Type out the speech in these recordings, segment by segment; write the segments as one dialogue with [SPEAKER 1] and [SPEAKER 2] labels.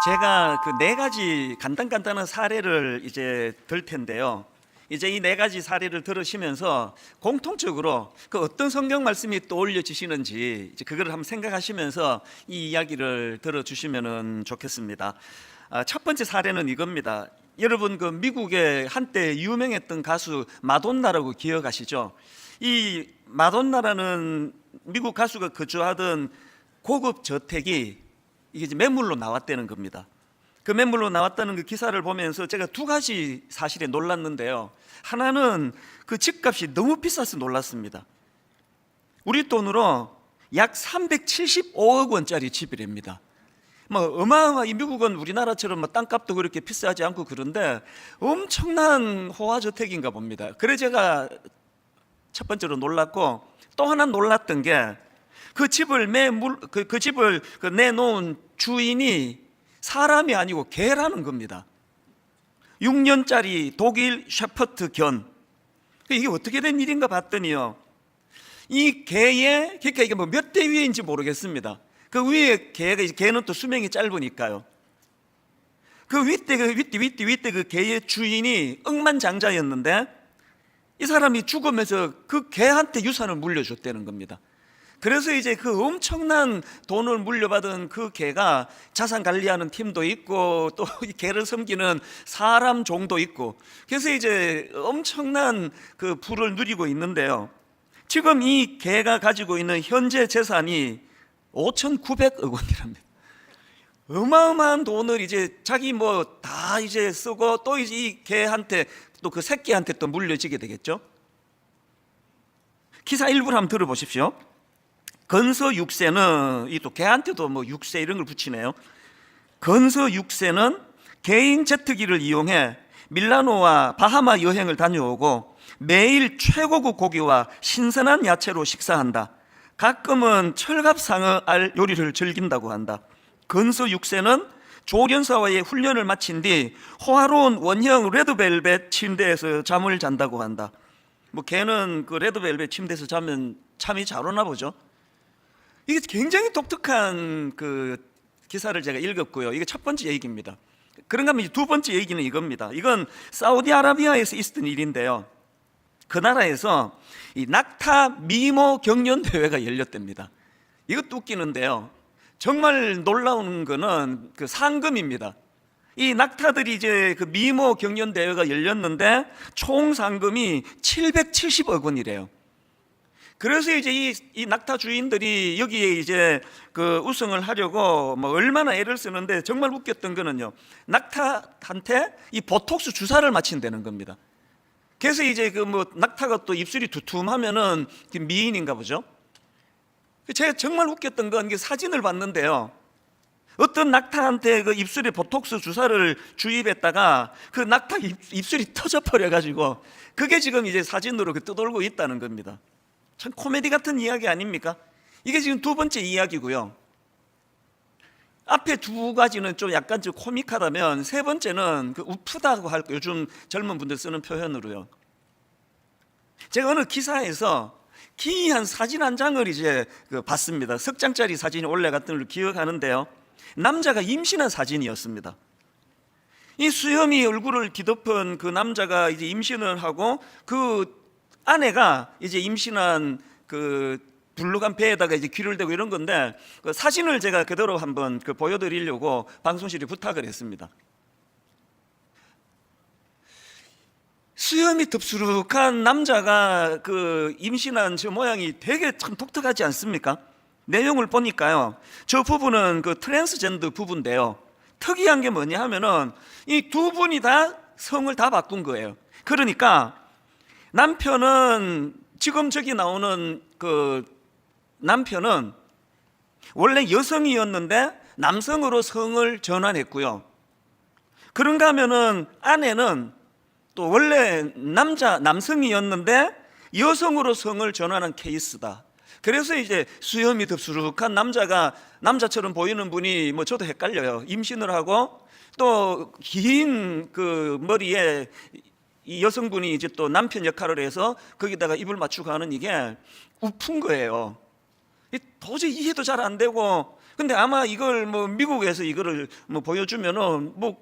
[SPEAKER 1] 제가 그 네 가지 간단한 사례를 이제 들 텐데요. 이제 이 네 가지 사례를 들으시면서 공통적으로 그 어떤 성경 말씀이 떠올려지시는지 이제 그걸 한번 생각하시면서 이 이야기를 들어주시면 좋겠습니다. 첫 번째 사례는 이겁니다. 여러분 그 미국의 한때 유명했던 가수 마돈나라고 기억하시죠? 이 마돈나라는 미국 가수가 거주하던 고급 저택이 이게 이제 매물로 나왔다는 겁니다. 그 매물로 나왔다는 그 기사를 보면서 제가 두 가지 사실에 놀랐는데요. 하나는 그 집값이 너무 비싸서 놀랐습니다. 우리 돈으로 약 375억 원짜리 집이랍니다. 이 미국은 우리나라처럼 땅값도 그렇게 비싸지 않고 그런데 엄청난 호화저택인가 봅니다. 그래 제가 첫 번째로 놀랐고, 또 하나 놀랐던 게 그 집을 내놓은 주인이 사람이 아니고 개라는 겁니다. 6년짜리 독일 셰퍼드 견. 이게 어떻게 된 일인가 봤더니요, 이 개의, 그러니까 이게 몇 대 위인지 모르겠습니다. 그 위에 개는 또 수명이 짧으니까요. 그 윗대 그 개의 주인이 억만장자였는데 이 사람이 죽으면서 그 개한테 유산을 물려줬다는 겁니다. 그래서 이제 그 엄청난 돈을 물려받은 그 개가 자산 관리하는 팀도 있고 또 이 개를 섬기는 사람 종도 있고, 그래서 이제 엄청난 그 부를 누리고 있는데요. 지금 이 개가 가지고 있는 현재 재산이 5,900억 원이랍니다. 어마어마한 돈을 이제 자기 다 이제 쓰고 또 이제 이 개한테 또 그 새끼한테 또 물려지게 되겠죠. 기사 일부를 한번 들어보십시오. 건서 6세는, 이 또 개한테도 6세 이런 걸 붙이네요. 건서 6세는 개인 제트기를 이용해 밀라노와 바하마 여행을 다녀오고 매일 최고급 고기와 신선한 야채로 식사한다. 가끔은 철갑상어 알 요리를 즐긴다고 한다. 건서 6세는 조련사와의 훈련을 마친 뒤 호화로운 원형 레드벨벳 침대에서 잠을 잔다고 한다. 개는 그 레드벨벳 침대에서 자면 잠이 잘 오나 보죠. 이게 굉장히 독특한 그 기사를 제가 읽었고요. 이게 첫 번째 얘기입니다. 그런가 하면 두 번째 얘기는 이겁니다. 이건 사우디아라비아에서 있었던 일인데요. 그 나라에서 이 낙타 미모 경연 대회가 열렸답니다. 이것도 웃기는데요. 정말 놀라운 거는 그 상금입니다. 이 낙타들이 이제 그 미모 경연 대회가 열렸는데 총 상금이 770억 원이래요. 그래서 이제 이 낙타 주인들이 여기에 이제 그 우승을 하려고 얼마나 애를 쓰는데, 정말 웃겼던 거는요, 낙타한테 이 보톡스 주사를 맞힌다는 겁니다. 그래서 이제 그 낙타가 또 입술이 두툼하면은 미인인가 보죠. 제가 정말 웃겼던 건 이게 사진을 봤는데요. 어떤 낙타한테 그 입술에 보톡스 주사를 주입했다가 그 낙타 입술이 터져버려 가지고 그게 지금 이제 사진으로 떠돌고 있다는 겁니다. 참 코미디 같은 이야기 아닙니까? 이게 지금 두 번째 이야기고요. 앞에 두 가지는 좀 약간 좀 코믹하다면 세 번째는 그 우프다고 할 거, 요즘 젊은 분들 쓰는 표현으로요. 제가 어느 기사에서 기이한 사진 한 장을 이제 봤습니다. 석 장짜리 사진이 올라갔던 걸 기억하는데요. 남자가 임신한 사진이었습니다. 이 수염이 얼굴을 뒤덮은 그 남자가 이제 임신을 하고 그 아내가 이제 임신한 그 불룩한 배에다가 이제 귀를 대고 이런 건데, 그 사진을 제가 그대로 한번 보여드리려고 방송실에 부탁을 했습니다. 수염이 덥수룩한 남자가 그 임신한 저 모양이 되게 참 독특하지 않습니까? 내용을 보니까요, 저 부부는 그 트랜스젠더 부부인데요. 특이한 게 뭐냐 하면은 이 두 분이 다 성을 다 바꾼 거예요. 그러니까 남편은, 지금 저기 나오는 그 남편은 원래 여성이었는데 남성으로 성을 전환했고요. 그런가 하면은 아내는 또 원래 남성이었는데 여성으로 성을 전환한 케이스다. 그래서 이제 수염이 덥수룩한 남자처럼 보이는 분이 저도 헷갈려요. 임신을 하고 또 긴 그 머리에 이 여성분이 이제 또 남편 역할을 해서 거기다가 입을 맞추고 하는, 이게 우픈 거예요. 도저히 이해도 잘 안 되고 근데 아마 이걸 뭐 미국에서 이거를 뭐 보여주면은 뭐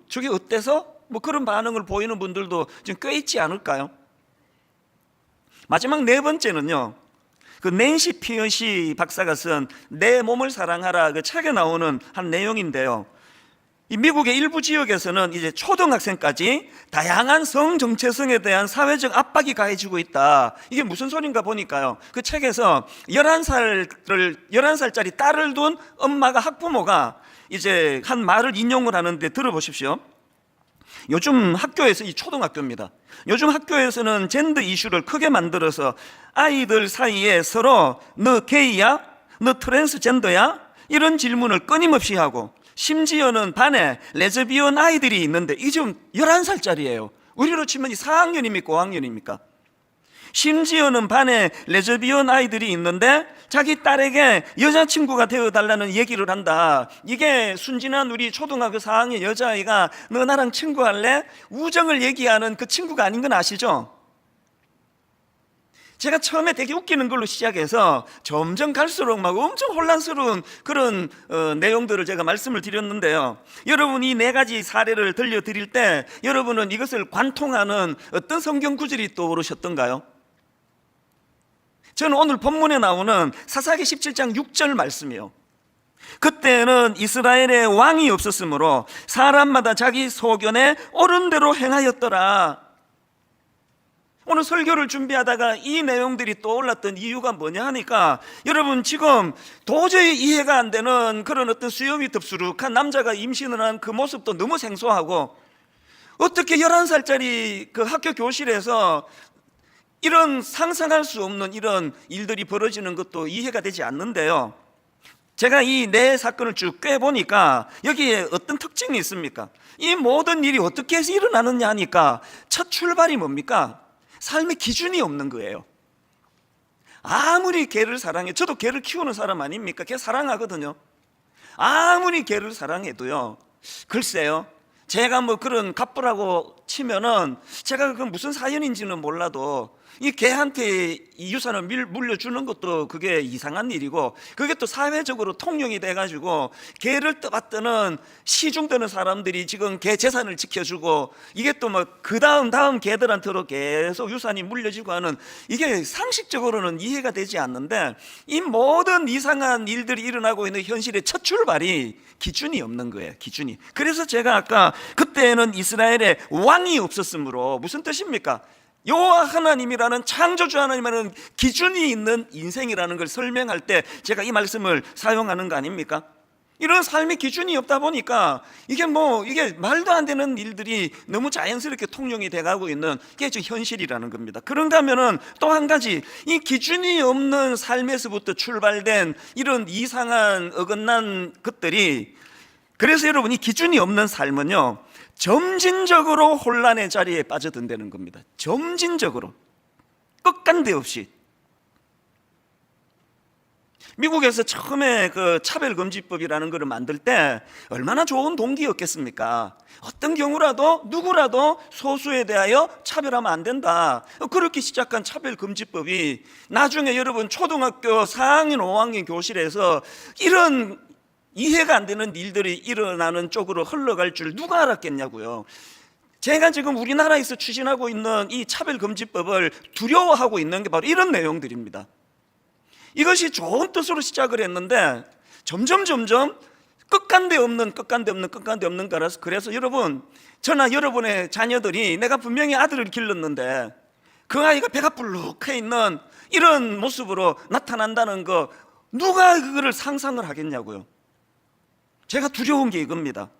[SPEAKER 1] 저게 어때서 뭐 그런 반응을 보이는 분들도 지금 꽤 있지 않을까요? 마지막 네 번째는요, 그 낸시 피어시 박사가 쓴 내 몸을 사랑하라 그 책에 나오는 한 내용인데요. 이 미국의 일부 지역에서는 이제 초등학생까지 다양한 성 정체성에 대한 사회적 압박이 가해지고 있다. 이게 무슨 소린가 보니까요, 그 책에서 11살짜리 딸을 둔 엄마가, 학부모가 이제 한 말을 인용을 하는데 들어보십시오. 요즘 학교에서, 이 초등학교입니다, 요즘 학교에서는 젠더 이슈를 크게 만들어서 아이들 사이에 서로 너 게이야? 너 트랜스젠더야? 이런 질문을 끊임없이 하고, 심지어는 반에 레즈비언 아이들이 있는데 이 지금 11살짜리예요. 우리로 치면 이 4학년입니까 5학년입니까? 심지어는 반에 레즈비언 아이들이 있는데 자기 딸에게 여자친구가 되어달라는 얘기를 한다. 이게 순진한 우리 초등학교 4학년 여자아이가 너 나랑 친구할래? 우정을 얘기하는 그 친구가 아닌 건 아시죠? 제가 처음에 되게 웃기는 걸로 시작해서 점점 갈수록 막 엄청 혼란스러운 그런 내용들을 제가 말씀을 드렸는데요. 여러분, 이 네 가지 사례를 들려드릴 때 여러분은 이것을 관통하는 어떤 성경 구절이 떠오르셨던가요? 저는 오늘 본문에 나오는 사사기 17장 6절 말씀이요. 그때는 이스라엘에 왕이 없었으므로 사람마다 자기 소견에 옳은 대로 행하였더라. 오늘 설교를 준비하다가 이 내용들이 떠올랐던 이유가 뭐냐 하니까, 여러분 지금 도저히 이해가 안 되는 그런 어떤 수염이 덥수룩한 남자가 임신을 한 그 모습도 너무 생소하고, 어떻게 11살짜리 그 학교 교실에서 이런 상상할 수 없는 이런 일들이 벌어지는 것도 이해가 되지 않는데요. 제가 이 네 사건을 쭉 꿰보니까 여기에 어떤 특징이 있습니까? 이 모든 일이 어떻게 해서 일어나느냐 하니까 첫 출발이 뭡니까? 삶의 기준이 없는 거예요. 아무리 개를 사랑해, 저도 개를 키우는 사람 아닙니까? 개 사랑하거든요. 아무리 개를 사랑해도요, 글쎄요, 제가 뭐 그런 갑부라고 치면은 제가 그 무슨 사연인지는 몰라도 이 개한테 이 유산을 물려주는 것도 그게 이상한 일이고, 그게 또 사회적으로 통용이 돼가지고 개를 떠받드는 시중 드는 사람들이 지금 개 재산을 지켜주고, 이게 또 뭐 그 다음 개들한테로 계속 유산이 물려지고 하는, 이게 상식적으로는 이해가 되지 않는데, 이 모든 이상한 일들이 일어나고 있는 현실의 첫 출발이 기준이 없는 거예요. 기준이. 그래서 제가 아까 그때는 이스라엘에 왕이 없었으므로, 무슨 뜻입니까? 여호와 하나님이라는, 창조주 하나님이라는 기준이 있는 인생이라는 걸 설명할 때 제가 이 말씀을 사용하는 거 아닙니까? 이런 삶의 기준이 없다 보니까 이게 말도 안 되는 일들이 너무 자연스럽게 통용이 돼가고 있는 게 지금 현실이라는 겁니다. 그런가 하면은 또 한 가지, 이 기준이 없는 삶에서부터 출발된 이런 이상한 어긋난 것들이, 그래서 여러분, 이 기준이 없는 삶은요, 점진적으로 혼란의 자리에 빠져든다는 겁니다. 점진적으로, 끝간데 없이. 미국에서 처음에 그 차별금지법이라는 것을 만들 때 얼마나 좋은 동기였겠습니까? 어떤 경우라도 누구라도 소수에 대하여 차별하면 안 된다, 그렇게 시작한 차별금지법이 나중에 여러분 초등학교 4학년 5학년 교실에서 이런 이해가 안 되는 일들이 일어나는 쪽으로 흘러갈 줄 누가 알았겠냐고요. 제가 지금 우리나라에서 추진하고 있는 이 차별금지법을 두려워하고 있는 게 바로 이런 내용들입니다. 이것이 좋은 뜻으로 시작을 했는데 점점 끝간데 없는 거라서, 그래서 여러분, 저나 여러분의 자녀들이, 내가 분명히 아들을 길렀는데 그 아이가 배가 불룩해 있는 이런 모습으로 나타난다는 거, 누가 그거를 상상을 하겠냐고요. 제가 두려운 게 이겁니다.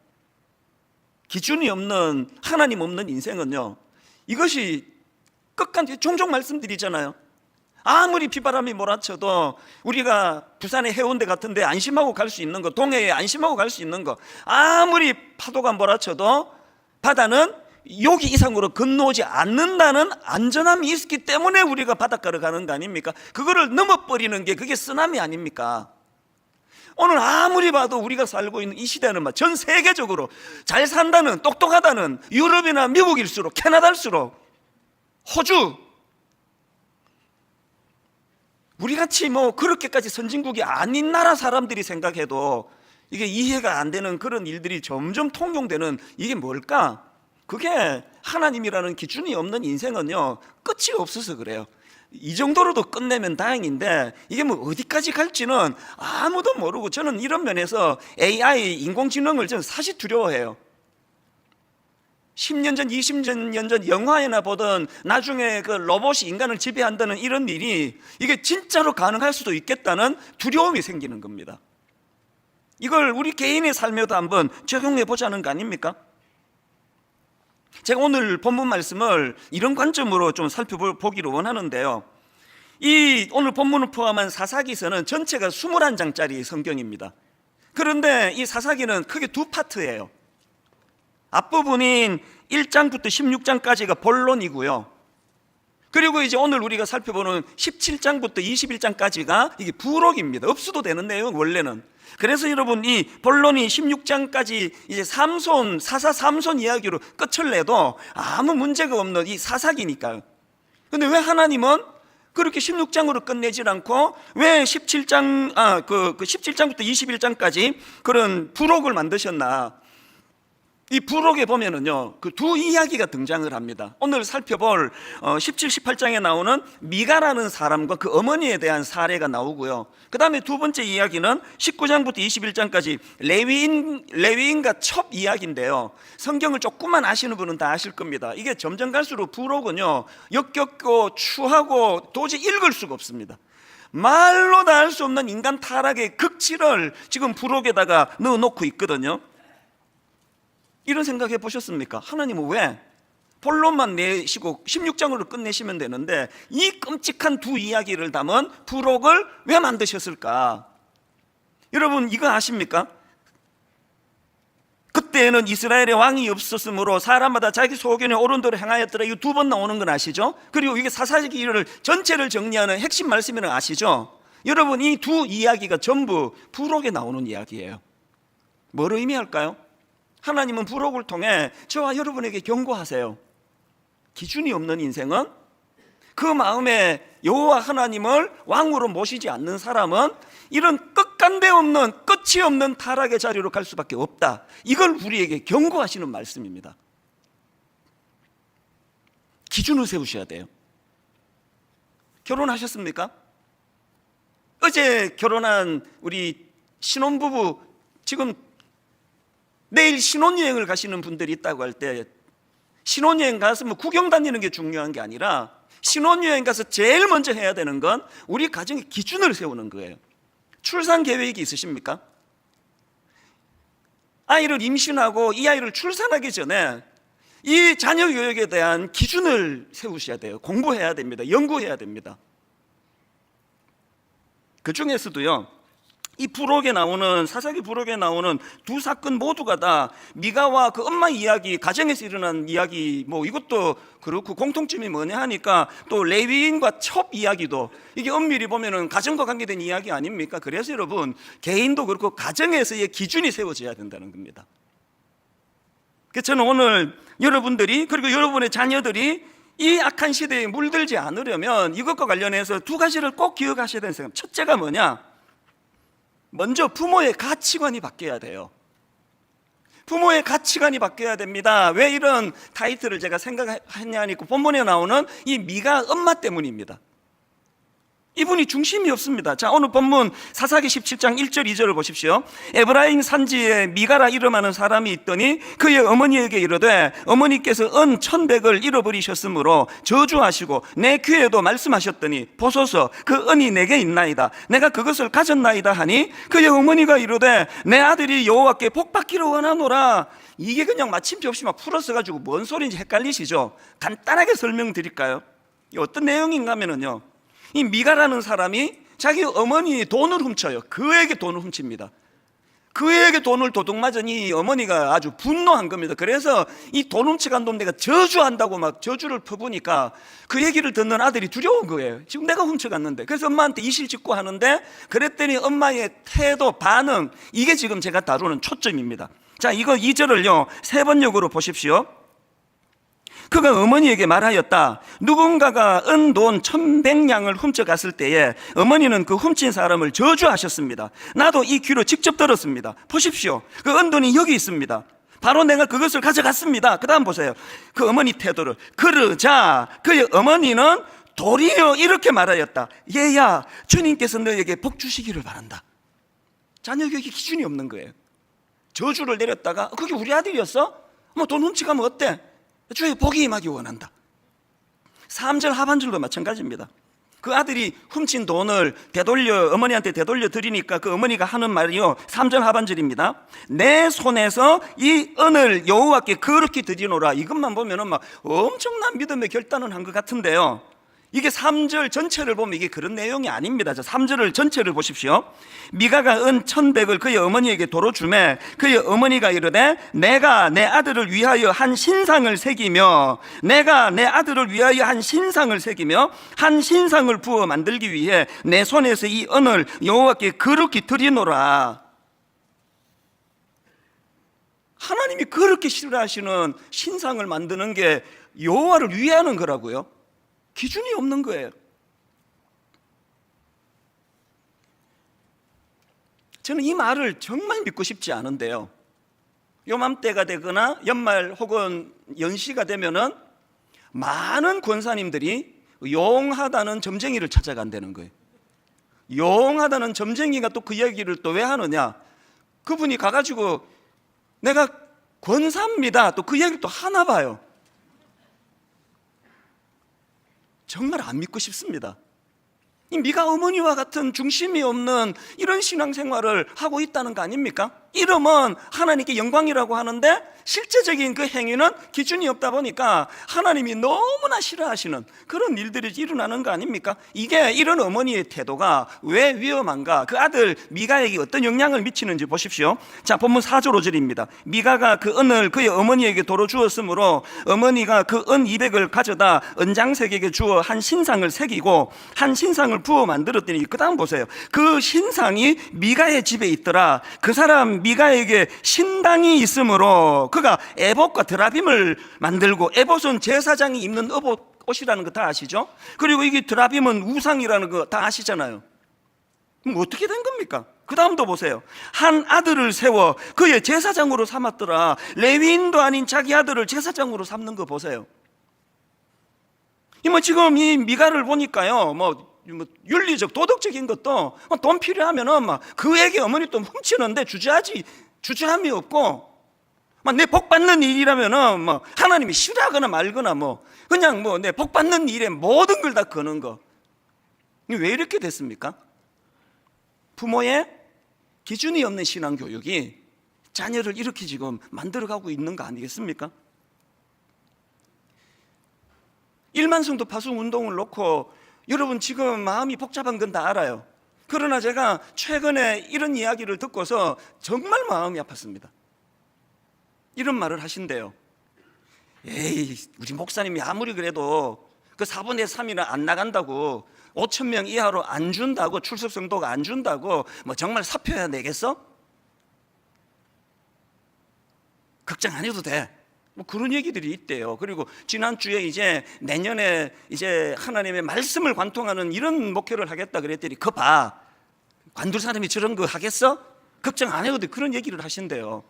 [SPEAKER 1] 기준이 없는, 하나님 없는 인생은요, 이것이 끝까지 종종 말씀드리잖아요. 아무리 비바람이 몰아쳐도 우리가 부산의 해운대 같은데 안심하고 갈 수 있는 거, 동해에 안심하고 갈 수 있는 거, 아무리 파도가 몰아쳐도 바다는 여기 이상으로 건너오지 않는다는 안전함이 있기 때문에 우리가 바닷가를 가는 거 아닙니까? 그거를 넘어버리는 게 그게 쓰나미 아닙니까? 오늘 아무리 봐도 우리가 살고 있는 이 시대는 전 세계적으로 잘 산다는, 똑똑하다는 유럽이나 미국일수록, 캐나다일수록, 호주, 우리같이 뭐 그렇게까지 선진국이 아닌 나라 사람들이 생각해도 이게 이해가 안 되는 그런 일들이 점점 통용되는 이게 뭘까? 그게 하나님이라는 기준이 없는 인생은요, 끝이 없어서 그래요. 이 정도로도 끝내면 다행인데 이게 뭐 어디까지 갈지는 아무도 모르고, 저는 이런 면에서 AI, 인공지능을 저는 사실 두려워해요. 10년 전, 20년 전 영화에나 보던 나중에 그 로봇이 인간을 지배한다는 이런 일이 이게 진짜로 가능할 수도 있겠다는 두려움이 생기는 겁니다. 이걸 우리 개인의 삶에도 한번 적용해 보자는 거 아닙니까? 제가 오늘 본문 말씀을 이런 관점으로 좀 살펴보기를 원하는데요, 이 오늘 본문을 포함한 사사기서는 전체가 21장짜리 성경입니다. 그런데 이 사사기는 크게 두 파트예요. 앞부분인 1장부터 16장까지가 본론이고요, 그리고 이제 오늘 우리가 살펴보는 17장부터 21장까지가 이게 부록입니다. 없어도 되는 내용 원래는. 그래서 여러분, 이 본론이 16장까지 이제 사사 삼손 이야기로 끝을 내도 아무 문제가 없는 이 사사기니까요. 근데 왜 하나님은 그렇게 16장으로 끝내질 않고 왜 17장부터 21장까지 그런 부록을 만드셨나? 이 부록에 보면은요, 그 두 이야기가 등장을 합니다. 오늘 살펴볼 17, 18장에 나오는 미가라는 사람과 그 어머니에 대한 사례가 나오고요, 그 다음에 두 번째 이야기는 19장부터 21장까지 레위인과 첩 이야기인데요, 성경을 조금만 아시는 분은 다 아실 겁니다. 이게 점점 갈수록 부록은요, 역겹고 추하고 도저히 읽을 수가 없습니다. 말로 다 할 수 없는 인간 타락의 극치를 지금 부록에다가 넣어놓고 있거든요. 이런 생각해 보셨습니까? 하나님은 왜 본론만 내시고 16장으로 끝내시면 되는데 이 끔찍한 두 이야기를 담은 부록을 왜 만드셨을까? 여러분, 이거 아십니까? 그때는 이스라엘의 왕이 없었으므로 사람마다 자기 소견에 옳은 대로 행하였더라. 이거 두 번 나오는 건 아시죠? 그리고 이게 사사기를 전체를 정리하는 핵심 말씀이라는 거 아시죠? 여러분, 이 두 이야기가 전부 부록에 나오는 이야기예요. 뭘 의미할까요? 하나님은 부록을 통해 저와 여러분에게 경고하세요. 기준이 없는 인생은, 그 마음에 여호와 하나님을 왕으로 모시지 않는 사람은 이런 끝간데 없는, 끝이 없는 타락의 자리로 갈 수밖에 없다. 이걸 우리에게 경고하시는 말씀입니다. 기준을 세우셔야 돼요. 결혼하셨습니까? 어제 결혼한 우리 신혼부부, 지금 내일 신혼여행을 가시는 분들이 있다고 할 때, 신혼여행 가서 뭐 구경 다니는 게 중요한 게 아니라 신혼여행 가서 제일 먼저 해야 되는 건 우리 가정의 기준을 세우는 거예요. 출산 계획이 있으십니까? 아이를 임신하고 이 아이를 출산하기 전에 이 자녀 교육에 대한 기준을 세우셔야 돼요. 공부해야 됩니다. 연구해야 됩니다. 그 중에서도요, 이 부록에 나오는, 사사기 부록에 나오는 두 사건 모두가 다 미가와 그 엄마 이야기, 가정에서 일어난 이야기, 뭐 이것도 그렇고 공통점이 뭐냐 하니까 또 레위인과 첩 이야기도 이게 엄밀히 보면은 가정과 관계된 이야기 아닙니까? 그래서 여러분, 개인도 그렇고 가정에서의 기준이 세워져야 된다는 겁니다. 그래서 저는 오늘 여러분들이, 그리고 여러분의 자녀들이 이 악한 시대에 물들지 않으려면 이것과 관련해서 두 가지를 꼭 기억하셔야 되는 생각. 첫째가 뭐냐? 먼저 부모의 가치관이 바뀌어야 돼요. 부모의 가치관이 바뀌어야 됩니다. 왜 이런 타이틀을 제가 생각했냐 하니까 본문에 나오는 이 미가 엄마 때문입니다. 이분이 중심이 없습니다. 자, 오늘 본문 사사기 17장 1절 2절을 보십시오. 에브라임 산지에 미가라 이름하는 사람이 있더니 그의 어머니에게 이르되 어머니께서 은 1,100을 잃어버리셨으므로 저주하시고 내 귀에도 말씀하셨더니 보소서 그 은이 내게 있나이다. 내가 그것을 가졌나이다 하니 그의 어머니가 이르되 내 아들이 여호와께 복받기를 원하노라. 이게 그냥 마침표 없이 막 풀어서 뭔 소리인지 헷갈리시죠? 간단하게 설명드릴까요? 이 어떤 내용인가 하면은요, 이 미가라는 사람이 자기 어머니 돈을 훔쳐요. 그에게 돈을 훔칩니다. 그에게 돈을 도둑맞은 이 어머니가 아주 분노한 겁니다. 그래서 이 돈 훔쳐간 돈 내가 저주한다고 막 저주를 퍼부니까 그 얘기를 듣는 아들이 두려운 거예요. 지금 내가 훔쳐갔는데. 그래서 엄마한테 이실직고 하는데, 그랬더니 엄마의 태도, 반응, 이게 지금 제가 다루는 초점입니다. 자, 이거 2절을요 3번역으로 보십시오. 그가 어머니에게 말하였다. 누군가가 은 돈 1,100냥을 훔쳐갔을 때에 어머니는 그 훔친 사람을 저주하셨습니다. 나도 이 귀로 직접 들었습니다. 보십시오. 그 은 돈이 여기 있습니다. 바로 내가 그것을 가져갔습니다. 그 다음 보세요. 그 어머니 태도를. 그러자 그의 어머니는 도리어 이렇게 말하였다. 얘야, 주님께서 너에게 복 주시기를 바란다. 자녀 교육에 기준이 없는 거예요. 저주를 내렸다가 그게 우리 아들이었어? 뭐 돈 훔쳐가면 어때? 주의 복이 임하기 원한다. 3절 하반절도 마찬가지입니다. 그 아들이 훔친 돈을 어머니한테 되돌려 드리니까 그 어머니가 하는 말이요, 3절 하반절입니다. 내 손에서 이 은을 여호와께 거룩히 드리노라. 이것만 보면은 막 엄청난 믿음의 결단을 한 것 같은데요, 이게 3절 전체를 보면 이게 그런 내용이 아닙니다. 3절을 전체를 보십시오. 미가가 은 1,100을 그의 어머니에게 도로 주매 그의 어머니가 이르되 내가 내 아들을 위하여 한 신상을 새기며 한 신상을 부어 만들기 위해 내 손에서 이 은을 여호와께 거룩히 드리노라. 하나님이 그렇게 싫어하시는 신상을 만드는 게 여호와를 위하는 거라고요? 기준이 없는 거예요. 저는 이 말을 정말 믿고 싶지 않은데요, 요맘때가 되거나 연말 혹은 연시가 되면은 많은 권사님들이 용하다는 점쟁이를 찾아간다는 거예요. 용하다는 점쟁이가 또 그 이야기를 또 왜 하느냐, 그분이 가가지고 내가 권사입니다 또 그 이야기를 또 하나 봐요. 정말 안 믿고 싶습니다. 이 미가 어머니와 같은 중심이 없는 이런 신앙생활을 하고 있다는 거 아닙니까? 이름은 하나님께 영광이라고 하는데 실제적인 그 행위는 기준이 없다 보니까 하나님이 너무나 싫어하시는 그런 일들이 일어나는 거 아닙니까? 이게 이런 어머니의 태도가 왜 위험한가? 그 아들 미가에게 어떤 영향을 미치는지 보십시오. 자, 본문 4절 5절입니다. 미가가 그 은을 그의 어머니에게 도로 주었으므로 어머니가 그 은 200을 가져다 은장색에게 주어 한 신상을 새기고 한 신상을 부어 만들었더니 그 다음 보세요. 그 신상이 미가의 집에 있더라. 그 사람 미가에게 신당이 있으므로 그가 에봇과 드라빔을 만들고, 에봇은 제사장이 입는 옷이라는 거 다 아시죠? 그리고 이게 드라빔은 우상이라는 거 다 아시잖아요. 그럼 어떻게 된 겁니까? 그 다음도 보세요. 한 아들을 세워 그의 제사장으로 삼았더라. 레위인도 아닌 자기 아들을 제사장으로 삼는 거 보세요. 지금 이 미가를 보니까요, 윤리적 도덕적인 것도 돈 필요하면은 막 그에게 어머니 또 훔치는데 주저함이 없고, 내 복 받는 일이라면은 하나님이 싫어하거나 말거나 그냥 내 복 받는 일에 모든 걸 다 거는 거. 왜 이렇게 됐습니까? 부모의 기준이 없는 신앙 교육이 자녀를 이렇게 지금 만들어가고 있는 거 아니겠습니까? 1만 성도 파송 운동을 놓고 여러분 지금 마음이 복잡한 건 다 알아요. 그러나 제가 최근에 이런 이야기를 듣고서 정말 마음이 아팠습니다. 이런 말을 하신대요. 에이, 우리 목사님이 아무리 그래도 그 4분의 3이나 안 나간다고, 5,000명 이하로 안 준다고, 출석 성도가 안 준다고 정말 사표해야 되겠어? 걱정 안 해도 돼. 그런 얘기들이 있대요. 그리고 지난주에 이제 내년에 이제 하나님의 말씀을 관통하는 이런 목회를 하겠다 그랬더니 그거 봐, 관둘 사람이 저런 거 하겠어? 걱정 안 해도 돼. 그런 얘기를 하신대요.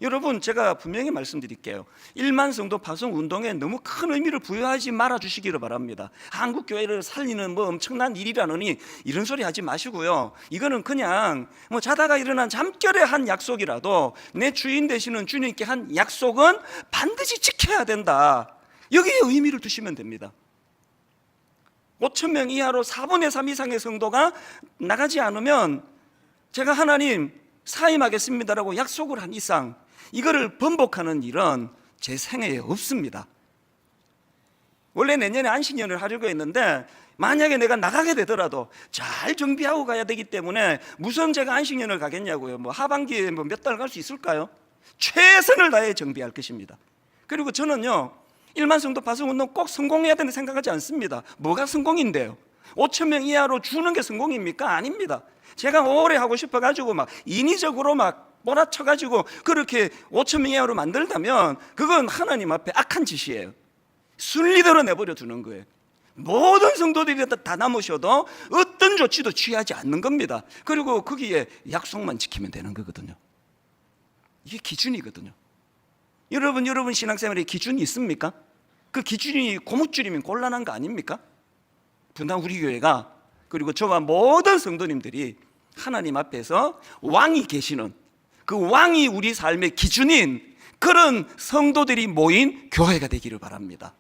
[SPEAKER 1] 여러분, 제가 분명히 말씀드릴게요. 1만 성도 파송 운동에 너무 큰 의미를 부여하지 말아 주시기를 바랍니다. 한국 교회를 살리는 엄청난 일이라느니 이런 소리 하지 마시고요. 이거는 그냥 자다가 일어난 잠결에 한 약속이라도 내 주인 되시는 주님께 한 약속은 반드시 지켜야 된다. 여기에 의미를 두시면 됩니다. 5,000명 이하로 4분의 3 이상의 성도가 나가지 않으면 제가 하나님 사임하겠습니다라고 약속을 한 이상 이거를 번복하는 일은 제 생애에 없습니다. 원래 내년에 안식년을 하려고 했는데 만약에 내가 나가게 되더라도 잘 정비하고 가야 되기 때문에 무슨 제가 안식년을 가겠냐고요. 하반기에 몇 달 갈 수 있을까요? 최선을 다해 정비할 것입니다. 그리고 저는요, 1만 성도 파송 운동 꼭 성공해야 된다고 생각하지 않습니다. 뭐가 성공인데요? 5,000명 이하로 주는 게 성공입니까? 아닙니다. 제가 오래 하고 싶어가지고 인위적으로
[SPEAKER 2] 몰아쳐가지고 그렇게 5천 명 이하로 만들다면 그건 하나님 앞에 악한 짓이에요. 순리대로 내버려 두는 거예요. 모든 성도들이 다 남으셔도 어떤 조치도 취하지 않는 겁니다. 그리고 거기에 약속만 지키면 되는 거거든요. 이게 기준이거든요. 여러분 신앙생활에 기준이 있습니까? 그 기준이 고무줄이면 곤란한 거 아닙니까? 분당 우리 교회가, 그리고 저와 모든 성도님들이 하나님 앞에서 왕이 계시는, 그 왕이 우리 삶의 기준인 그런 성도들이 모인 교회가 되기를 바랍니다.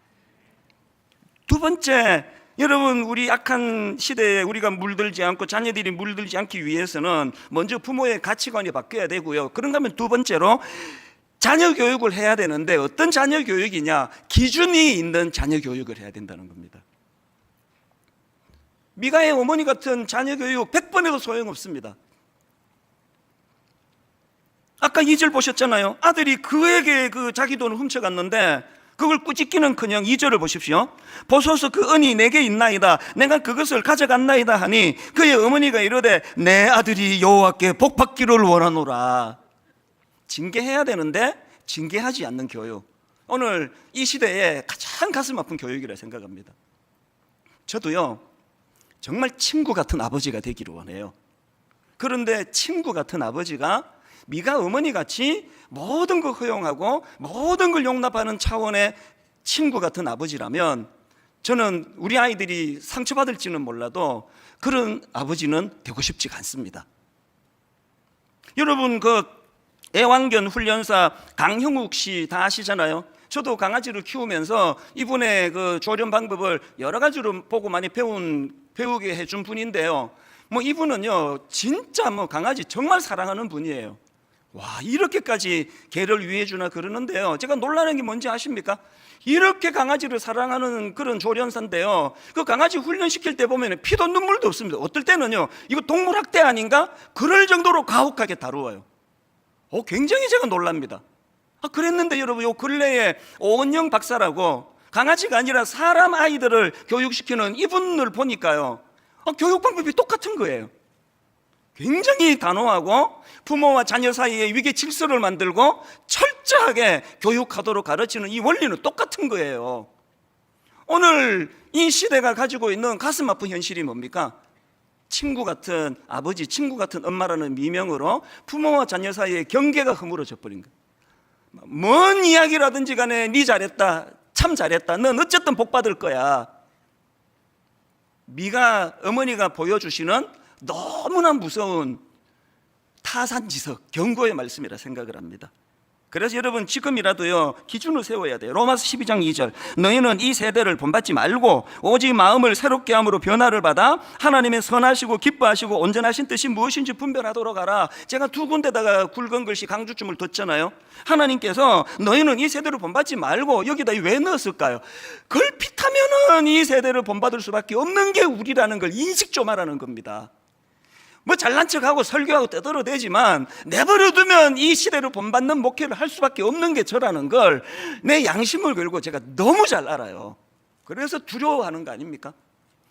[SPEAKER 2] 두 번째, 여러분, 우리 악한 시대에 우리가 물들지 않고 자녀들이 물들지 않기 위해서는 먼저 부모의 가치관이 바뀌어야 되고요. 그런가 하면 두 번째로 자녀 교육을 해야 되는데, 어떤 자녀 교육이냐? 기준이 있는 자녀 교육을 해야 된다는 겁니다. 미가의 어머니 같은 자녀 교육 100번 해도 소용없습니다. 아까 2절 보셨잖아요. 아들이 그에게 그 자기 돈을 훔쳐갔는데 그걸 꾸짖기는커녕 2절을 보십시오. 보소서 그 은이 내게 있나이다. 내가 그것을 가져갔나이다 하니 그의 어머니가 이르되 내 아들이 여호와께 복받기를 원하노라. 징계해야 되는데 징계하지 않는 교육, 오늘 이 시대에 가장 가슴 아픈 교육이라 생각합니다. 저도요, 정말 친구 같은 아버지가 되기를 원해요. 그런데 친구 같은 아버지가 미가 어머니 같이 모든 걸 허용하고 모든 걸 용납하는 차원의 친구 같은 아버지라면, 저는 우리 아이들이 상처받을지는 몰라도 그런 아버지는 되고 싶지가 않습니다. 여러분, 그 애완견 훈련사 강형욱 씨 다 아시잖아요. 저도 강아지를 키우면서 이분의 그 조련 방법을 여러 가지로 보고 많이 배우게 해준 분인데요. 이분은요, 진짜 강아지 정말 사랑하는 분이에요. 와, 이렇게까지 개를 위해주나 그러는데요, 제가 놀라는 게 뭔지 아십니까? 이렇게 강아지를 사랑하는 그런 조련사인데요, 그 강아지 훈련시킬 때 보면 피도 눈물도 없습니다. 어떨 때는요, 이거 동물학대 아닌가? 그럴 정도로 가혹하게 다루어요. 굉장히 제가 놀랍니다. 그랬는데 여러분, 요 근래에 오은영 박사라고 강아지가 아니라 사람 아이들을 교육시키는 이분을 보니까요, 교육 방법이 똑같은 거예요. 굉장히 단호하고 부모와 자녀 사이에 위계 질서를 만들고 철저하게 교육하도록 가르치는 이 원리는 똑같은 거예요. 오늘 이 시대가 가지고 있는 가슴 아픈 현실이 뭡니까? 친구 같은 아버지, 친구 같은 엄마라는 미명으로 부모와 자녀 사이에 경계가 허물어져 버린 거예요. 뭔 이야기라든지 간에 네 잘했다, 참 잘했다, 넌 어쨌든 복 받을 거야. 미가 어머니가 보여주시는 너무나 무서운 타산지석, 경고의 말씀이라 생각을 합니다. 그래서 여러분, 지금이라도요, 기준을 세워야 돼요. 로마서 12장 2절, 너희는 이 세대를 본받지 말고 오직 마음을 새롭게 함으로 변화를 받아 하나님의 선하시고 기뻐하시고 온전하신 뜻이 무엇인지 분별하도록 하라. 제가 두 군데다가 굵은 글씨 강조점을 뒀잖아요. 하나님께서 너희는 이 세대를 본받지 말고, 여기다 왜 넣었을까요? 걸핏하면은 이 세대를 본받을 수밖에 없는 게 우리라는 걸 인식 좀 하라는 겁니다. 잘난 척하고 설교하고 떠들어대지만 내버려두면 이 시대를 본받는 목회를 할 수밖에 없는 게 저라는 걸 내 양심을 걸고 제가 너무 잘 알아요. 그래서 두려워하는 거 아닙니까?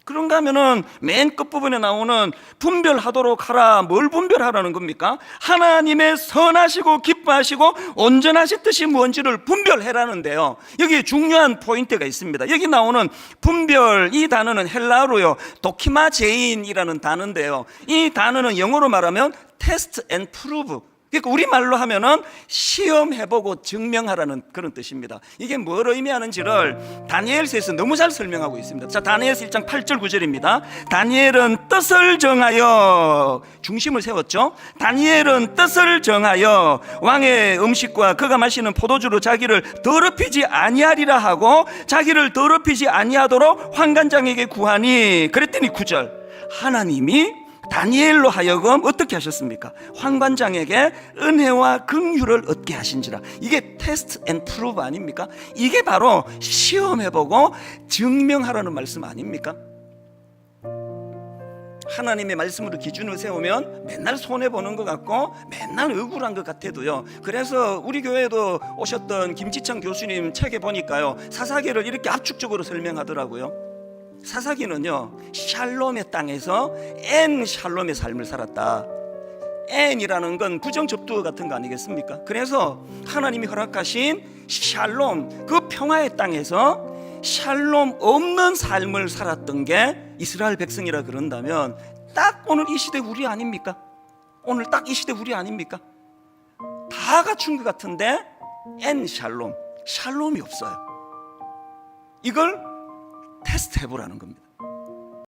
[SPEAKER 2] 그런가 하면은 맨 끝부분에 나오는 분별하도록 하라, 뭘 분별하라는 겁니까? 하나님의 선하시고 기뻐하시고 온전하신 뜻이 무엇인지를 분별해라는데요, 여기에 중요한 포인트가 있습니다. 여기 나오는 분별, 이 단어는 헬라어로요, 도키마제인이라는 단어인데요, 이 단어는 영어로 말하면 테스트 앤 프루브, 그러니까 우리말로 하면은 시험해보고 증명하라는 그런 뜻입니다. 이게 뭘 의미하는지를 다니엘서에서 너무 잘 설명하고 있습니다. 자, 다니엘서 1장 8절 9절입니다. 다니엘은 뜻을 정하여, 중심을 세웠죠. 다니엘은 뜻을 정하여 왕의 음식과 그가 마시는 포도주로 자기를 더럽히지 아니하리라 하고 자기를 더럽히지 아니하도록 환관장에게 구하니, 그랬더니 9절, 하나님이 다니엘로 하여금 어떻게 하셨습니까? 환관장에게 은혜와 긍휼을 얻게 하신지라. 이게 테스트 앤 프루브 아닙니까? 이게 바로 시험해보고 증명하라는 말씀 아닙니까? 하나님의 말씀으로 기준을 세우면 맨날 손해보는 것 같고 맨날 억울한 것 같아도요, 그래서 우리 교회에도 오셨던 김지창 교수님 책에 보니까요, 사사기를 이렇게 압축적으로 설명하더라고요. 사사기는요, 샬롬의 땅에서 엔 샬롬의 삶을 살았다. N이라는 건 부정접두어 같은 거 아니겠습니까? 그래서 하나님이 허락하신 샬롬, 그 평화의 땅에서 샬롬 없는 삶을 살았던 게 이스라엘 백성이라 그런다면 딱 오늘 이 시대 우리 아닙니까? 오늘 딱 이 시대 우리 아닙니까? 다 갖춘 것 같은데 N 샬롬, 샬롬이 없어요. 이걸 테스트 해보라는 겁니다.